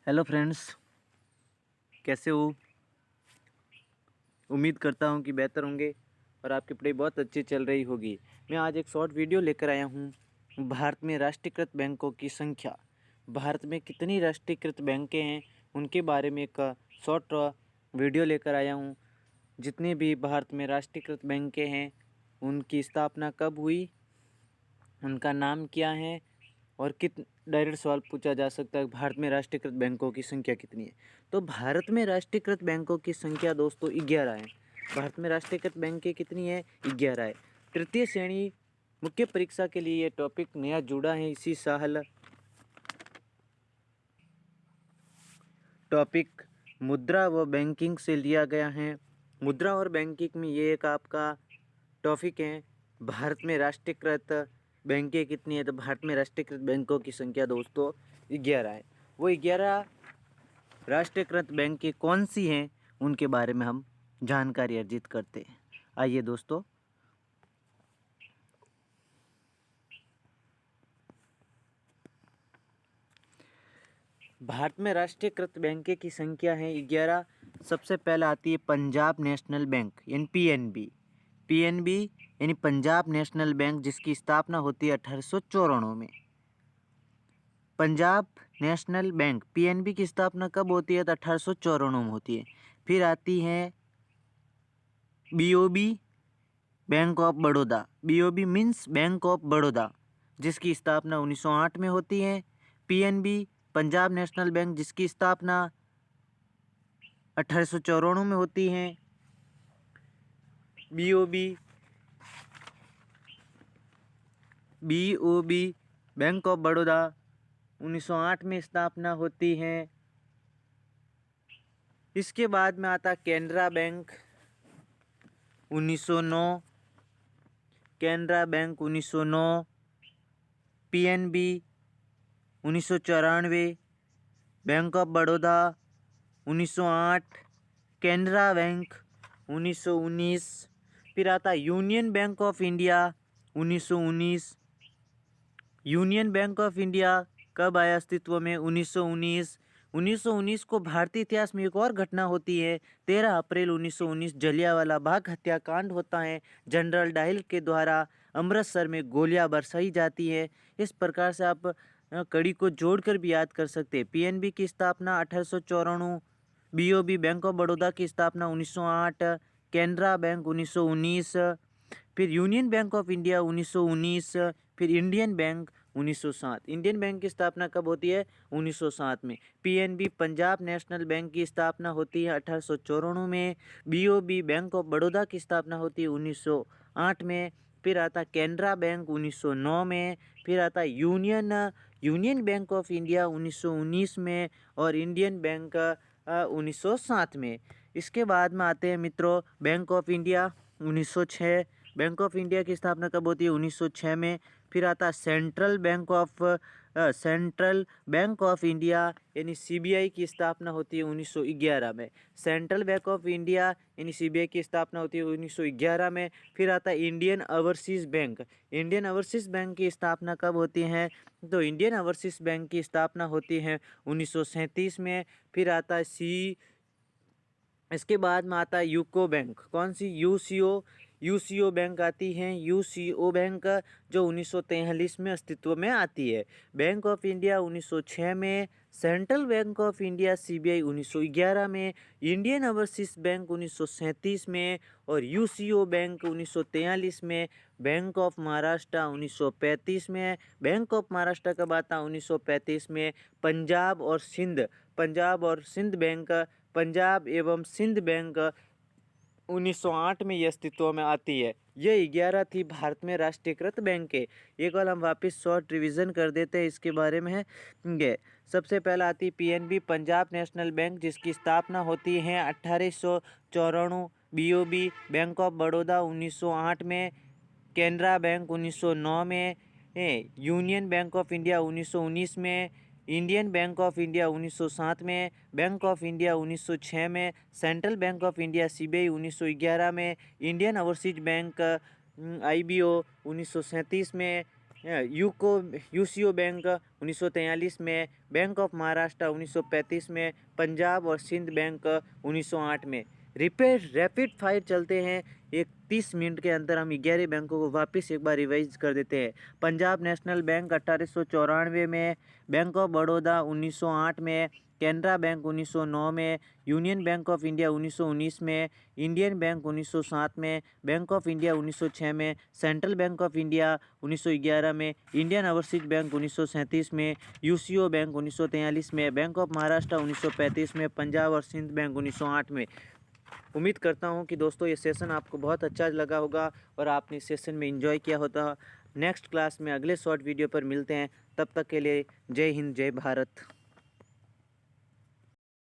Hello friends, कैसे हो? उम्मीद करता हूँ कि बेहतर होंगे और आपकी पढ़ाई बहुत अच्छी चल रही होगी। मैं आज एक शॉर्ट वीडियो लेकर आया हूँ। भारत में राष्ट्रीयकृत बैंकों की संख्या। भारत में कितनी राष्ट्रीयकृत बैंकें हैं उनके बारे में एक शॉर्ट वीडियो लेकर आया हूँ। जितनी भी भारत में राष्ट्रीयकृत बैंकें हैं उनकी स्थापना कब हुई, उनका नाम क्या है और डायरेक्ट सवाल पूछा जा सकता है भारत में राष्ट्रीयकृत बैंकों की संख्या कितनी है। तो भारत में राष्ट्रीयकृत बैंकों की संख्या दोस्तों 11 है। भारत में राष्ट्रीयकृत बैंकें कितनी है? 11 है। तृतीय श्रेणी मुख्य परीक्षा के लिए ये टॉपिक नया जुड़ा है इसी साल। टॉपिक मुद्रा व बैंकिंग से लिया गया है। मुद्रा और बैंकिंग में ये एक आपका टॉपिक है। भारत में राष्ट्रीयकृत बैंकें कितनी है? तो भारत में राष्ट्रीयकृत बैंकों की संख्या दोस्तों 11 है। वो 11 राष्ट्रीयकृत बैंकें कौन सी हैं उनके बारे में हम जानकारी अर्जित करते हैं। आइए दोस्तों, भारत में राष्ट्रीयकृत बैंकें की संख्या है 11। सबसे पहले आती है पंजाब नेशनल बैंक यानी पीएनबी। पीएनबी यानी पंजाब नेशनल बैंक, जिसकी स्थापना होती है 1894 में। पंजाब नेशनल बैंक पीएनबी की स्थापना कब होती है? तो 1894 में होती है। फिर आती है BOB, bank of Baroda. BOB means bank of Baroda, जिसकी स्थापना 1908 में होती है। पीएनबी पंजाब नेशनल बैंक, जिसकी स्थापना 1894 में होती है। BOB BOB bank of Baroda 1908 में स्थापना होती है। इसके बाद में आता Canara bank 1909। Canara bank 1909। PNB 1994। Bank of Baroda 1908। Canara bank 1919। फिर आता union bank of India 1919। Union bank of India कब आया अस्तित्व में? 1919। 1919 को भारतीय इतिहास में एक और घटना होती है। 13 अप्रैल 1919 जलियांवाला बाग हत्याकांड होता है। जनरल डायल के द्वारा अमृतसर में गोलियां बरसाई जाती है। इस प्रकार से आप कड़ी को जोड़कर भी याद कर सकते हैं। पीएनबी की स्थापना 1894। बीओबी बैंक ऑफ बड़ौदा की स्थापना 1908। कैनरा बैंक 1919। फिर यूनियन बैंक ऑफ इंडिया 1919। फिर इंडियन बैंक 1907। इंडियन बैंक की स्थापना कब होती है? 1907 में। पीएनबी पंजाब नेशनल बैंक की स्थापना होती है 1894 में। बीओबी बैंक ऑफ बड़ौदा की स्थापना होती है 1908 में। फिर आता कैनरा बैंक 1909 में। फिर आता यूनियन बैंक ऑफ इंडिया 1919 में और इंडियन बैंक 1907 में। इसके बाद में आते हैं मित्रों bank of India 1906। Bank of India की स्थापना कब होती है? 1906 में। फिर आता सेंट्रल बैंक ऑफ इंडिया यानी सीबीआई की स्थापना होती है 1911 में। सेंट्रल बैंक ऑफ इंडिया यानी सीबीआई की स्थापना होती है 1911 में। फिर आता है Indian overseas bank. Indian overseas bank की स्थापना कब होती है? तो इंडियन ओवरसीज बैंक की स्थापना होती है 1937 में। फिर आता है इसके बाद में आता है यूको बैंक। कौन सी? यूसीओ बैंक आती है। यूसीओ बैंक जो 1943 में अस्तित्व में आती है। बैंक ऑफ इंडिया 1906 में। Central bank of India CBI 1911 में। इंडियन ओवरसीज बैंक 1937 में और यूसीओ बैंक 1943 में। बैंक ऑफ महाराष्ट्र 1935 में। बैंक ऑफ महाराष्ट्र कब आता? 1935 में। पंजाब और सिंध बैंक, पंजाब एवं सिंध बैंक 1908 में ये अस्तित्व में आती है। ये 11 थी भारत में राष्ट्रीयकृत बैंकें। एक बार हम वापस शॉर्ट रिवीजन कर देते हैं इसके बारे में। ये सबसे पहला आती पीएनबी पंजाब नेशनल बैंक, जिसकी स्थापना होती है 1894। बीओबी बैंक ऑफ बड़ौदा 1908 में। कैनरा बैंक 1909 में। यूनियन बैंक ऑफ इंडिया 1919 में। इंडियन बैंक ऑफ इंडिया 1907 में। बैंक ऑफ इंडिया 1906 में। Central bank of India CBI 1911 में। इंडियन ओवरसीज बैंक आईबीओ 1937 में। यूको यूसीओ बैंक 1943 में, बैंक ऑफ महाराष्ट्र 1935 में, पंजाब और सिंध बैंक 1908 में। रैपिड फायर चलते हैं, एक 30 मिनट के अंदर हम 11 बैंकों को वापस एक बार रिवाइज कर देते हैं। पंजाब नेशनल बैंक 1894 में, बैंक ऑफ बड़ौदा 1908 में, कैनरा बैंक 1909 में, यूनियन बैंक ऑफ इंडिया 1919 में, इंडियन बैंक 1907 में, बैंक ऑफ इंडिया 1906 में, सेंट्रल बैंक ऑफ इंडिया 1911 में, इंडियन ओवरसीज बैंक 1937 में, यूसीओ बैंक 1943 में, बैंक ऑफ महाराष्ट्र 1935 में, पंजाब और सिंध बैंक 1908 में। उम्मीद करता हूँ कि दोस्तों ये सेशन आपको बहुत अच्छा लगा होगा और आपने इस सेशन में एंजॉय किया होता। नेक्स्ट क्लास में अगले शॉर्ट वीडियो पर मिलते हैं, तब तक के लिए जय हिंद जय भारत।